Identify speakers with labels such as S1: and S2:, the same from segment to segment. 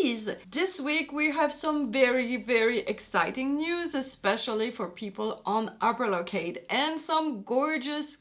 S1: Kitties! This week we have some very exciting news, especially for people on Apple Arcade, and some gorgeous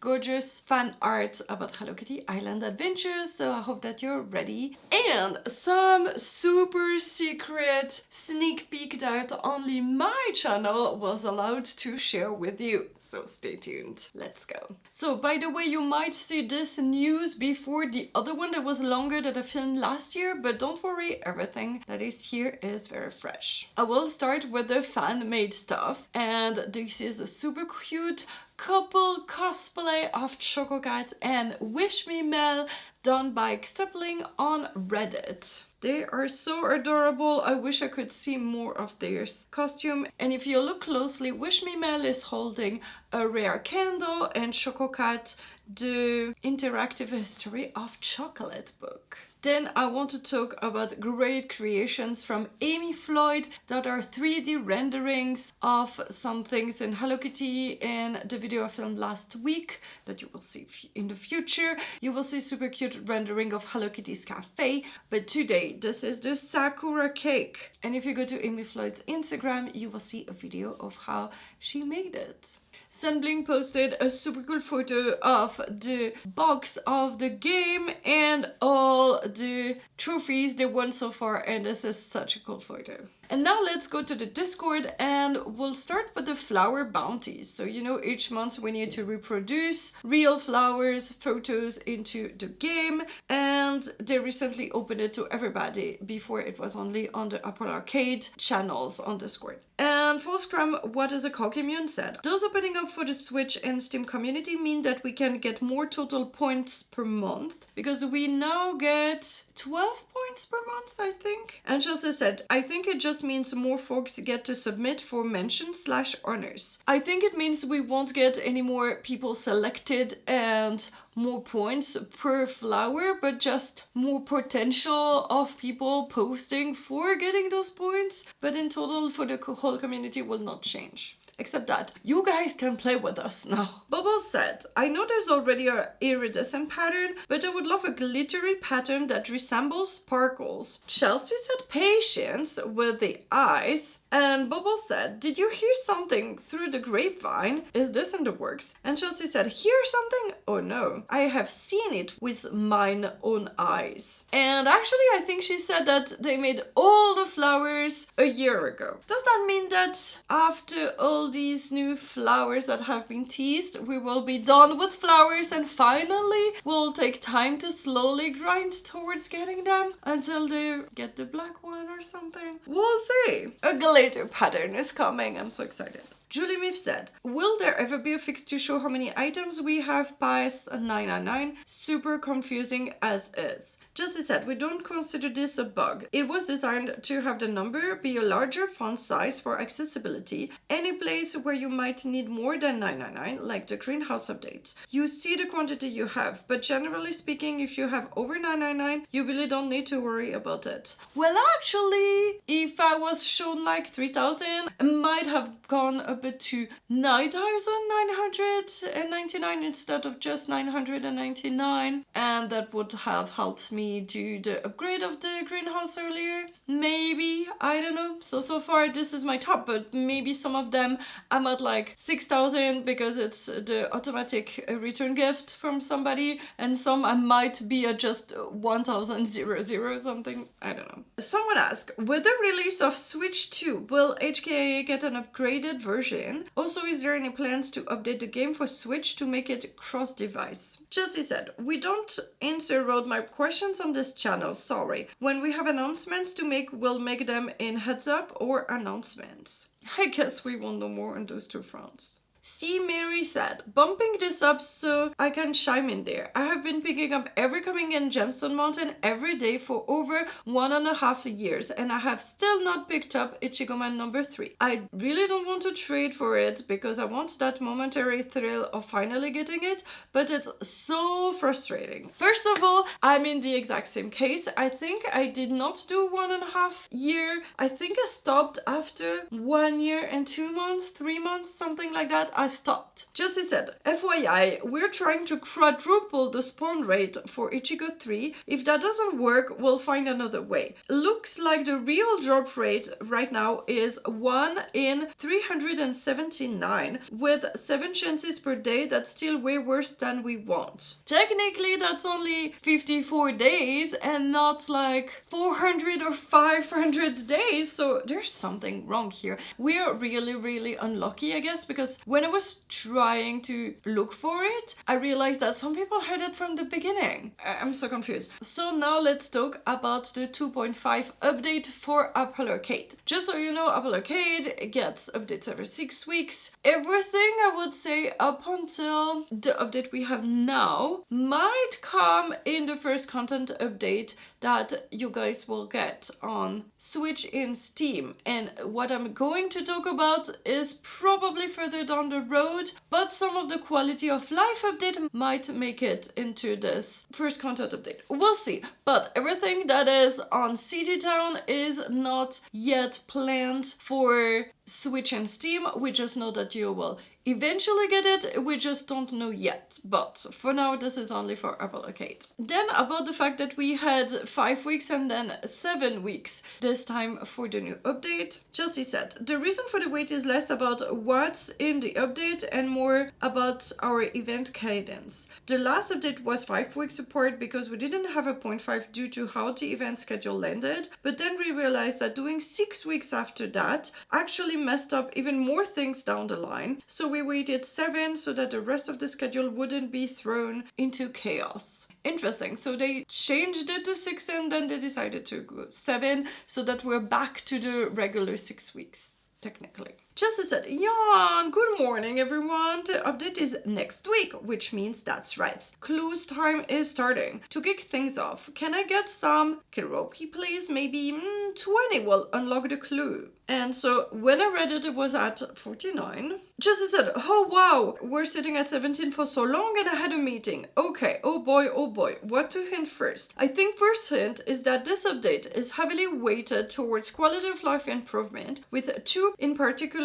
S1: fan art about Hello Kitty Island Adventure, so I hope that you're ready. And some super secret sneak peek that only my channel was allowed to share with you. So stay tuned. Let's go. So by the way, you might see this news before the other one that was longer that I filmed last year, but don't worry, everything that is here is very fresh. I will start with the fan-made stuff, and this is a super cute couple cosplay of Choco Cat and Wish Me Mel done by Sunblink on Reddit. They are so adorable. I wish I could see more of their costume. And if you look closely, Wish Me Mel is holding a rare candle and Choco Cat the interactive history of chocolate book. Then I want to talk about great creations from Amy Floyd that are 3D renderings of some things in Hello Kitty in the video I filmed last week that you will see in the future. You will see super cute rendering of Hello Kitty's cafe, but today this is the Sakura cake. And if you go to Amy Floyd's Instagram, you will see a video of how she made it. Sunblink posted a super cool photo of the box of the game and all the trophies they won so far, and this is such a cool photo. And now let's go to the Discord and we'll start with the flower bounties. So you know, each month we need to reproduce real flowers, photos into the game, and they recently opened it to everybody. Before it was only on the Apple Arcade channels on Discord. And for Scrum, what is a Cocommune said? Those opening up for the Switch and Steam community mean that we can get more total points per month, because we now get 12 points per month, I think. And Chelsea said, I think it just means more folks get to submit for mention/honors. I think it means we won't get any more people selected and more points per flower, but just more potential of people posting for getting those points. But in total, for the whole community will not change. Except that you guys can play with us now. Bubbles said, I know there's already an iridescent pattern, but I would love a glittery pattern that resembles sparkles. Chelsea said patience with the eyes. And Bubbles said, did you hear something through the grapevine? Is this in the works? And Chelsea said, hear something? Oh no, I have seen it with mine own eyes. And actually I think she said that they made all the flowers a year ago. Does that mean that after all these new flowers that have been teased, we will be done with flowers and finally we'll take time to slowly grind towards getting them until they get the black one or something? We'll see. A glitter pattern is coming. I'm so excited. Julie Miff said, will there ever be a fix to show how many items we have past 999? Super confusing as is. Jessie said, we don't consider this a bug. It was designed to have the number be a larger font size for accessibility. Any place where you might need more than 999, like the greenhouse updates, you see the quantity you have, but generally speaking, if you have over 999, you really don't need to worry about it. Well, actually, if I was shown like 3000, I might have gone a bit to 9,999 instead of just 999, and that would have helped me do the upgrade of the greenhouse earlier. Maybe, I don't know. So far this is my top, but maybe some of them I'm at like 6,000 because it's the automatic return gift from somebody, and some I might be at just 1,000 something. I don't know. Someone asked, with the release of Switch 2, will HKIA get an upgraded version? Also, is there any plans to update the game for Switch to make it cross-device? Chelsea said, we don't answer roadmap questions on this channel, sorry. When we have announcements to make, we'll make them in heads up or announcements. I guess we will know more on those two fronts. C. Mary said, bumping this up so I can chime in there. I have been picking up every coming in Gemstone Mountain every day for over 1.5 years, and I have still not picked up Ichigo Man number 3. I really don't want to trade for it because I want that momentary thrill of finally getting it, but it's so frustrating. First of all, I'm in the exact same case. I think I did not do 1.5 year. I think I stopped after 1 year and 2 months, 3 months, something like that. that, I stopped. Jessie said, FYI, we're trying to quadruple the spawn rate for Ichigo 3. If that doesn't work, we'll find another way. Looks like the real drop rate right now is 1 in 379, with 7 chances per day. That's still way worse than we want. Technically, that's only 54 days and not like 400 or 500 days, so there's something wrong here. We're really unlucky, I guess, because when I was trying to look for it, I realized that some people had it from the beginning. I'm so confused. So now let's talk about the 2.5 update for Apple Arcade. Just so you know, Apple Arcade gets updates every 6 weeks. Everything, I would say, up until the update we have now might come in the first content update that you guys will get on Switch in Steam. And what I'm going to talk about is probably further down the road, but some of the quality of life update might make it into this first content update. We'll see. But everything that is on CD Town is not yet planned for Switch and Steam. We just know that you will eventually get it, we just don't know yet, but for now this is only for Apple Arcade. Then about the fact that we had 5 weeks and then 7 weeks this time for the new update. Chelsea said, the reason for the wait is less about what's in the update and more about our event cadence. The last update was 5 weeks apart because we didn't have a 0.5 due to how the event schedule landed, but then we realized that doing 6 weeks after that actually messed up even more things down the line, so we waited 7 so that the rest of the schedule wouldn't be thrown into chaos. Interesting. So they changed it to 6 and then they decided to go 7 so that we're back to the regular 6 weeks, technically. Jessica said, Jan, good morning everyone. The update is next week, which means that's right. Clues time is starting. To kick things off, can I get some karaoke please? Maybe 20 will unlock the clue. And so when I read it, it was at 49. Jessica said, oh wow, we're sitting at 17 for so long and I had a meeting. Okay, oh boy, what to hint first? I think first hint is that this update is heavily weighted towards quality of life improvement, with 2 in particular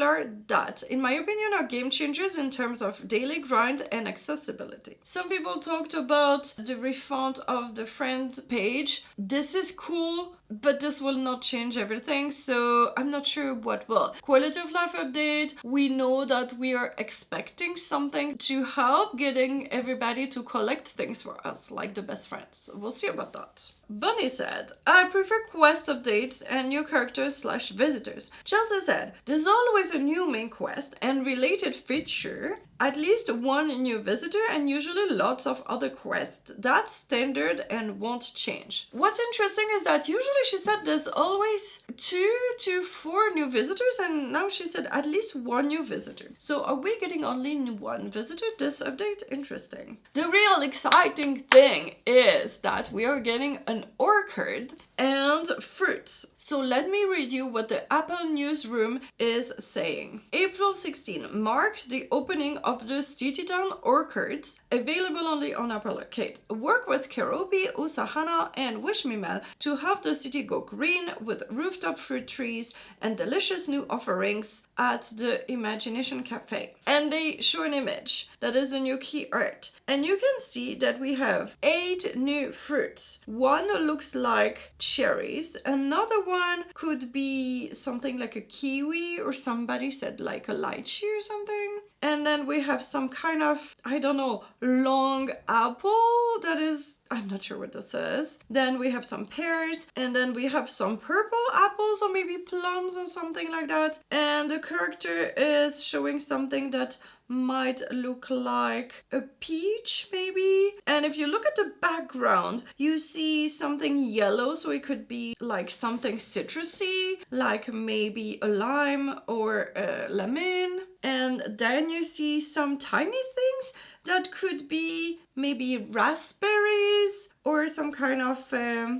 S1: that, in my opinion, are game changers in terms of daily grind and accessibility. Some people talked about the refund of the friend page. This is cool, but this will not change everything, so I'm not sure what will. Quality of life update, we know that we are expecting something to help getting everybody to collect things for us, like the best friends. We'll see about that. Bunny said, I prefer quest updates and new characters / visitors. Chelsea said, there's always a new main quest and related feature, at least 1 new visitor and usually lots of other quests. That's standard and won't change. What's interesting is that usually she said there's always 2 to 4 new visitors, and now she said at least 1 new visitor. So are we getting only 1 visitor this update? Interesting. The real exciting thing is that we are getting an orchid and fruits. So let me read you what the Apple newsroom is saying. April 16 marks the opening of the City Town Orchids, available only on Apple Arcade. Work with Keropi, Usahana, and Wishmimel to help the city go green with rooftop fruit trees and delicious new offerings at the Imagination Cafe. And they show an image that is the new key art. And you can see that we have 8 new fruits. One looks like cherries, another one could be something like a kiwi, or somebody said like a lychee or something. And then we have some kind of, I don't know, long apple that is, I'm not sure what this is. Then we have some pears, and then we have some purple apples or maybe plums or something like that. And the character is showing something that might look like a peach maybe. And if you look at the background, you see something yellow, so it could be like something citrusy, like maybe a lime or a lemon. And then you see some tiny things that could be maybe raspberries or some kind of,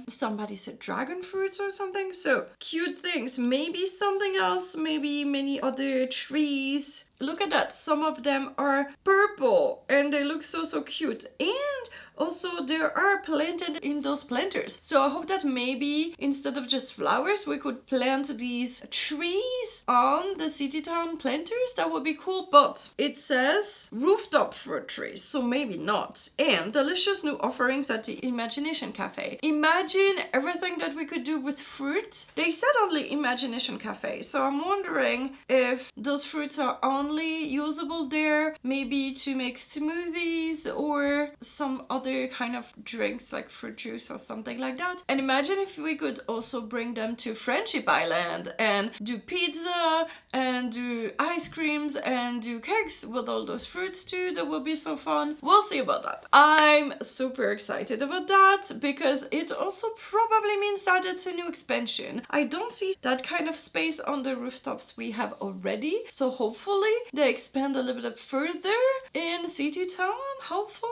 S1: somebody said dragon fruits or something. So cute things, maybe something else, maybe many other trees. Look at that, some of them are purple and they look so cute. And also there are planted in those planters. So I hope that maybe instead of just flowers, we could plant these trees on the city town planters. That would be cool. But it says rooftop fruit trees, so maybe not. And delicious new offerings at the Imagination Cafe. Imagine everything that we could do with fruits. They said only Imagination Cafe, so I'm wondering if those fruits are only usable there, maybe to make smoothies or some other kind of drinks like fruit juice or something like that. And imagine if we could also bring them to Friendship Island and do pizza and do ice creams and do cakes with all those fruits too. That would be so fun. We'll see about that. I'm super excited about that because it also probably means that it's a new expansion. I don't see that kind of space on the rooftops we have already, so hopefully they expand a little bit further in City Town. Hopefully,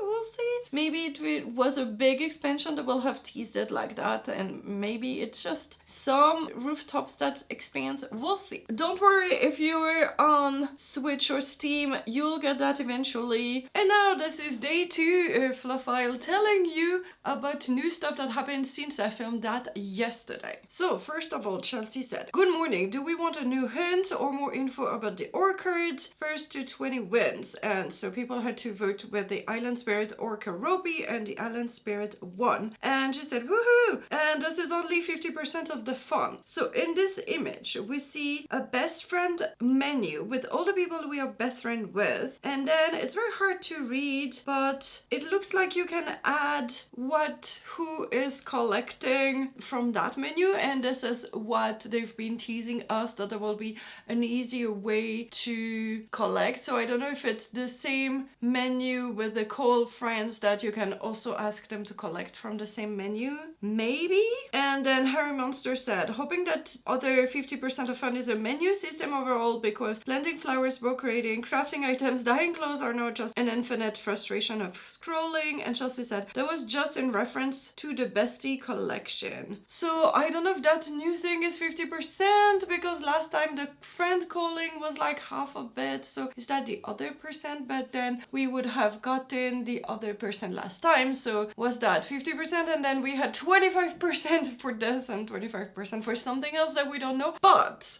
S1: we'll see. Maybe it was a big expansion that will have teased it like that, and maybe it's just some rooftops that expands. We'll see. Don't worry, if you're on Switch or Steam, you'll get that eventually. And now this is day 2 of Fluff'isle telling you about new stuff that happened since I filmed that yesterday. So first of all, Chelsea said, "Good morning, do we want a new hint or more info about the orchids? First to 20 wins." And so people had to vote with the Island Spirit Orca Ropey, and the Island Spirit won. And she said, "Woohoo!" And this is only 50% of the fun. So in this image, we see a best friend menu with all the people we are best friend with. And then it's very hard to read, but it looks like you can add who is collecting from that menu. And this is what they've been teasing us, that there will be an easier way to collect. So I don't know if it's the same menu with the QoL friends that you can also ask them to collect from the same menu, maybe. And then Harry Monster said, "Hoping that other 50% of fun is a menu system overall, because planting flowers, creating, crafting items, dyeing clothes are not just an infinite frustration of scrolling." And Chelsea said, "That was just in reference to the bestie collection." So I don't know if that new thing is 50%, because last time the friend calling was like half of it. So is that the other percent? But then we would have gotten the other percent last time. So was that 50%? And then we had 25% for this and 25% for something else that we don't know. But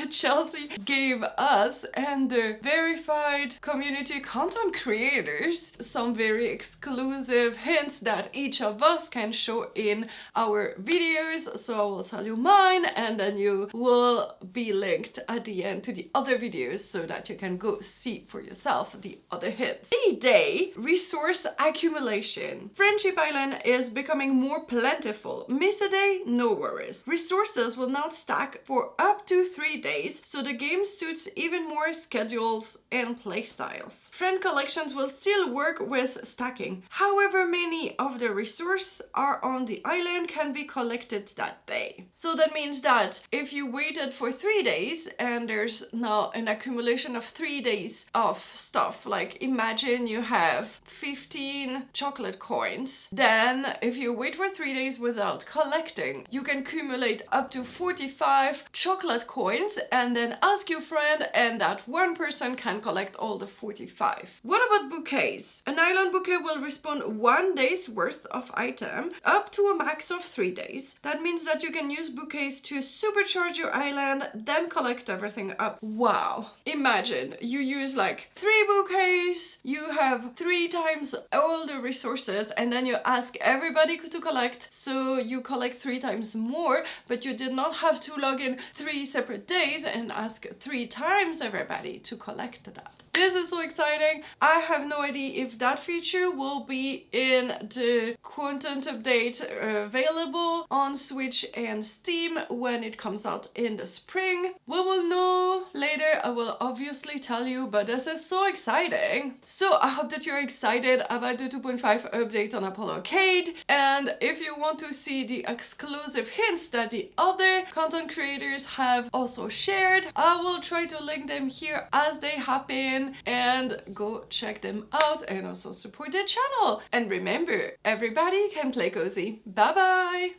S1: Chelsea gave us and the verified community content creators some very exclusive hints that each of us can show in our videos. So I will tell you mine, and then you will be linked at the end to the other videos so that you can go see for yourself the other hints. Day resource accumulation. Friendship Island is becoming more plentiful. Miss a day? No worries. Resources will now stack for up to 3 days, so the game suits even more schedules and playstyles. Friend collections will still work with stacking. However many of the resources are on the island can be collected that day. So that means that if you waited for 3 days and there's now an accumulation of 3 days of stuff, like imagine you have 15 chocolate coins, then if you wait for 3 days without collecting, you can accumulate up to 45 chocolate coins and then ask your friend, and that one person can collect all the 45. What about bouquets? An island bouquet will respawn 1 day's worth of item up to a max of 3 days. That means that you can use bouquets to supercharge your island, then collect everything up. Wow. Imagine you use like 3 bouquets, you have 3 times all the resources, and then you ask everybody to collect, so you collect 3 times more, but you did not have to log in 3 separate days and ask 3 times everybody to collect that. This is so exciting. I have no idea if that feature will be in the content update available on Switch and Steam when it comes out in the spring. We will know later. I will obviously tell you, but this is so exciting. So I hope that you're excited about the 2.5 update on Apple Arcade. And if you want to see the exclusive hints that the other content creators have have also shared. I will try to link them here as they happen, and go check them out and also support the channel. And remember, everybody can play cozy. Bye bye!